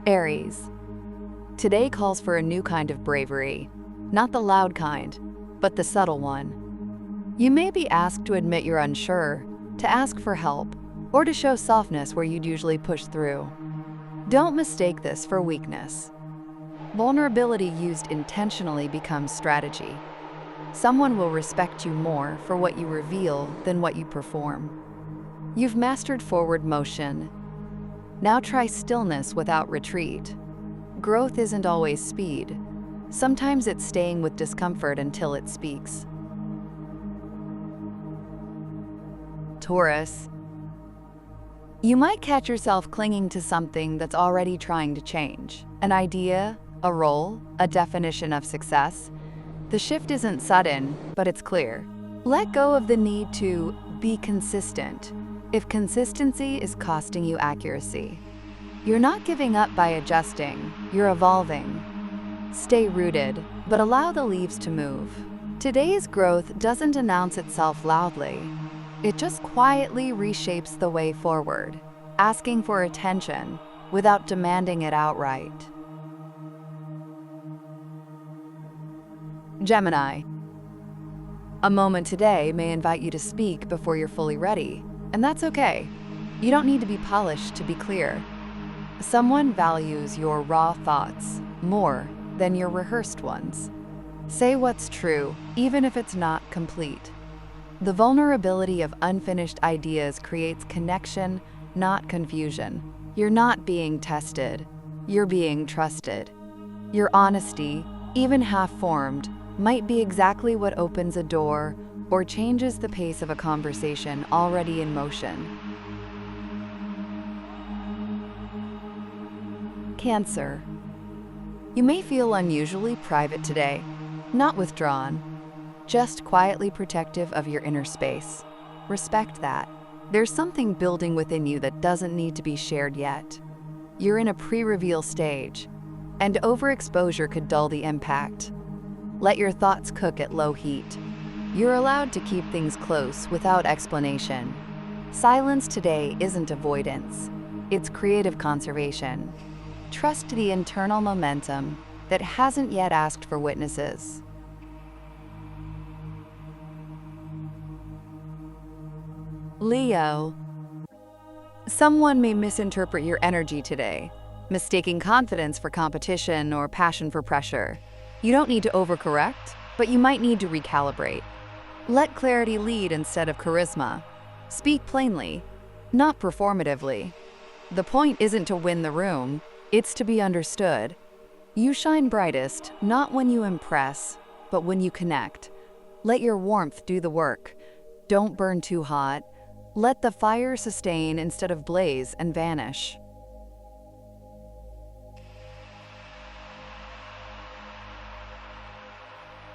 Aries. Today calls for a new kind of bravery. Not the loud kind, but the subtle one. You may be asked to admit you're unsure, to ask for help, or to show softness where you'd usually push through. Don't mistake this for weakness. Vulnerability used intentionally becomes strategy. Someone will respect you more for what you reveal than what you perform. You've mastered forward motion. Now try stillness without retreat. Growth isn't always speed. Sometimes it's staying with discomfort until it speaks. Taurus. You might catch yourself clinging to something that's already trying to change. An idea, a role, a definition of success. The shift isn't sudden, but it's clear. Let go of the need to be consistent if consistency is costing you accuracy. You're not giving up by adjusting, you're evolving. Stay rooted, but allow the leaves to move. Today's growth doesn't announce itself loudly. It just quietly reshapes the way forward, asking for attention without demanding it outright. Gemini. A moment today may invite you to speak before you're fully ready, and that's okay. You don't need to be polished to be clear. Someone values your raw thoughts more than your rehearsed ones. Say what's true, even if it's not complete. The vulnerability of unfinished ideas creates connection, not confusion. You're not being tested, you're being trusted. Your honesty, even half-formed, might be exactly what opens a door or changes the pace of a conversation already in motion. Cancer. You may feel unusually private today, not withdrawn, just quietly protective of your inner space. Respect that. There's something building within you that doesn't need to be shared yet. You're in a pre-reveal stage, and overexposure could dull the impact. Let your thoughts cook at low heat. You're allowed to keep things close without explanation. Silence today isn't avoidance, it's creative conservation. Trust the internal momentum that hasn't yet asked for witnesses. Leo. Someone may misinterpret your energy today, mistaking confidence for competition or passion for pressure. You don't need to overcorrect, but you might need to recalibrate. Let clarity lead instead of charisma. Speak plainly, not performatively. The point isn't to win the room, it's to be understood. You shine brightest not when you impress, but when you connect. Let your warmth do the work. Don't burn too hot. Let the fire sustain instead of blaze and vanish.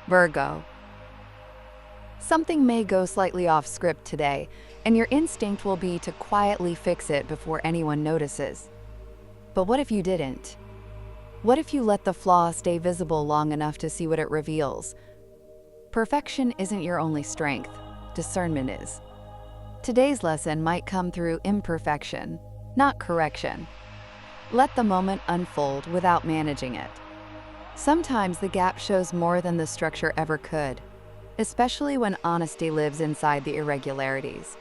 Virgo. Something may go slightly off script today, and your instinct will be to quietly fix it before anyone notices. But what if you didn't? What if you let the flaw stay visible long enough to see what it reveals? Perfection isn't your only strength, discernment is. Today's lesson might come through imperfection, not correction. Let the moment unfold without managing it. Sometimes the gap shows more than the structure ever could, especially when honesty lives inside the irregularities.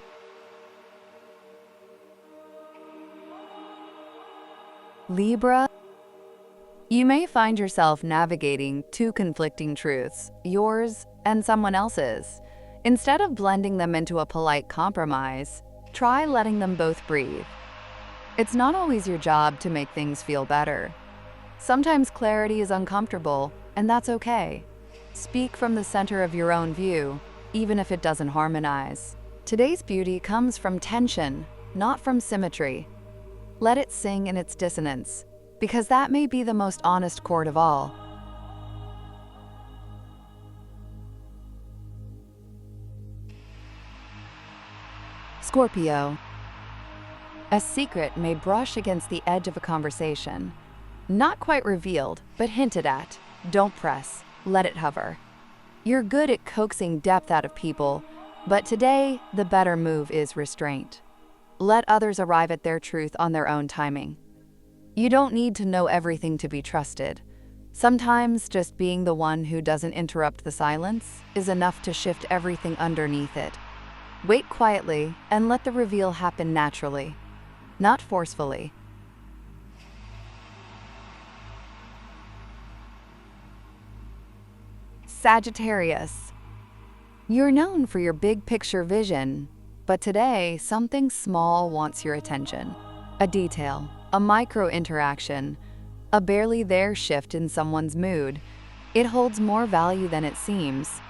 Libra. You may find yourself navigating two conflicting truths, yours and someone else's. Instead of blending them into a polite compromise, try letting them both breathe. It's not always your job to make things feel better. Sometimes clarity is uncomfortable, and that's okay. Speak from the center of your own view, even if it doesn't harmonize. Today's beauty comes from tension, not from symmetry. Let it sing in its dissonance, because that may be the most honest chord of all. Scorpio. A secret may brush against the edge of a conversation. Not quite revealed, but hinted at. Don't press. Let it hover. You're good at coaxing depth out of people, but today, the better move is restraint. Let others arrive at their truth on their own timing. You don't need to know everything to be trusted. Sometimes just being the one who doesn't interrupt the silence is enough to shift everything underneath it. Wait quietly and let the reveal happen naturally, not forcefully. Sagittarius. You're known for your big picture vision, but today something small wants your attention. A detail, a micro interaction, a barely there shift in someone's mood. It holds more value than it seems.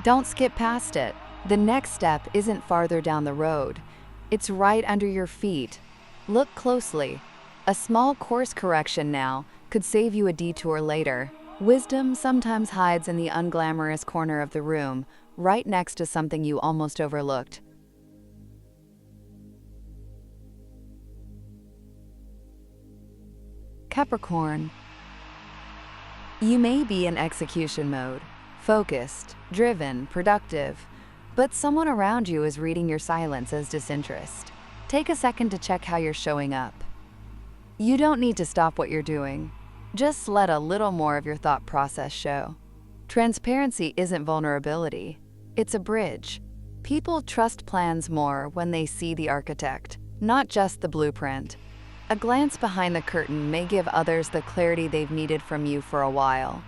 Don't skip past it. The next step isn't farther down the road. It's right under your feet. Look closely. A small course correction now could save you a detour later. Wisdom sometimes hides in the unglamorous corner of the room, right next to something you almost overlooked. Capricorn. You may be in execution mode, focused, driven, productive, but someone around you is reading your silence as disinterest. Take a second to check how you're showing up. You don't need to stop what you're doing. Just let a little more of your thought process show. Transparency isn't vulnerability. It's a bridge. People trust plans more when they see the architect, not just the blueprint. A glance behind the curtain may give others the clarity they've needed from you for a while.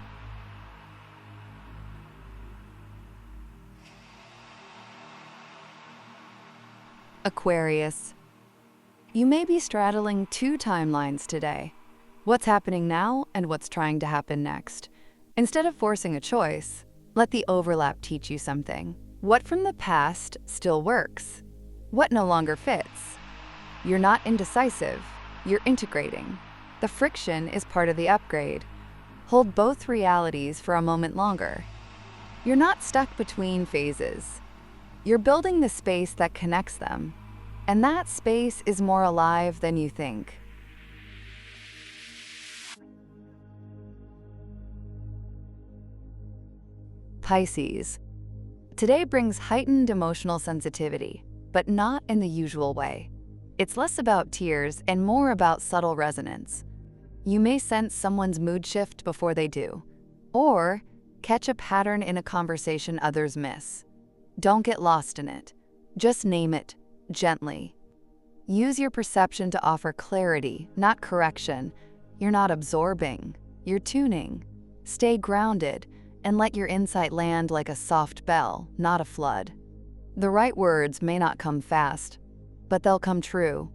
Aquarius. You may be straddling two timelines today. What's happening now and what's trying to happen next. Instead of forcing a choice, let the overlap teach you something. What from the past still works? What no longer fits? You're not indecisive, you're integrating. The friction is part of the upgrade. Hold both realities for a moment longer. You're not stuck between phases. You're building the space that connects them, and that space is more alive than you think. Pisces. Today brings heightened emotional sensitivity, but not in the usual way. It's less about tears and more about subtle resonance. You may sense someone's mood shift before they do, or catch a pattern in a conversation others miss. Don't get lost in it. Just name it gently. Use your perception to offer clarity, not correction. You're not absorbing, you're tuning. Stay grounded and let your insight land like a soft bell, not a flood. The right words may not come fast, but they'll come true.